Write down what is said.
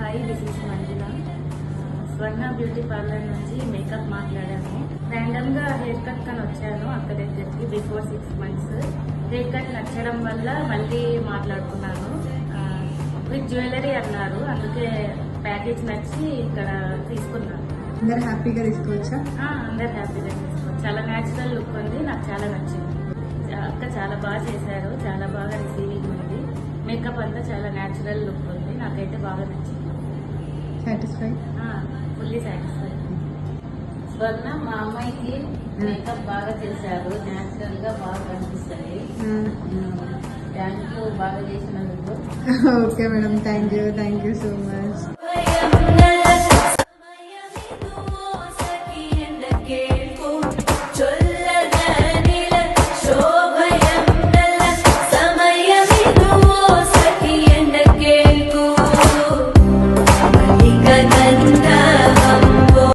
Hi, this is Manjula. Swarna beauty parlour నుంచి makeup మాట్లాడాను. Random గా హెయిర్ కట్ కని వచ్చాను అక్క దగ్గరికి బిఫోర్ 6 months. హెయిర్ కట్ నచ్చడం వల్ల మళ్ళీ మాట్లాడుకున్నాను. విత్ జ్యువెలరీ అన్నారు, అందుకే ప్యాకేజ్ నచ్చి ఇక్కడ తీసుకున్నాను. అందరు హ్యాపీగా తీసుకోవచ్చా? అందరు హ్యాపీగా తీసుకోవచ్చు. చాలా న్యాచురల్ లుక్ ఉంది, నాకు చాలా నచ్చింది. అక్క చాలా బాగా చేశారు, చాలా బాగా రిసీవింగ్ ఉంది. మేకప్ అంతా చాలా న్యాచురల్ లుక్ ఉంది, నాకైతే బాగా నచ్చింది. సాటిస్ఫై? Fully satisfy. స్వర్ణ మా అమ్మాయికి మేకప్ బాగా చేశారు, న్యాచురల్ గా బాగా కనిపిస్తుంది. థ్యాంక్ యూ బాగా చేసినందుకు. Okay madam, thank you so much.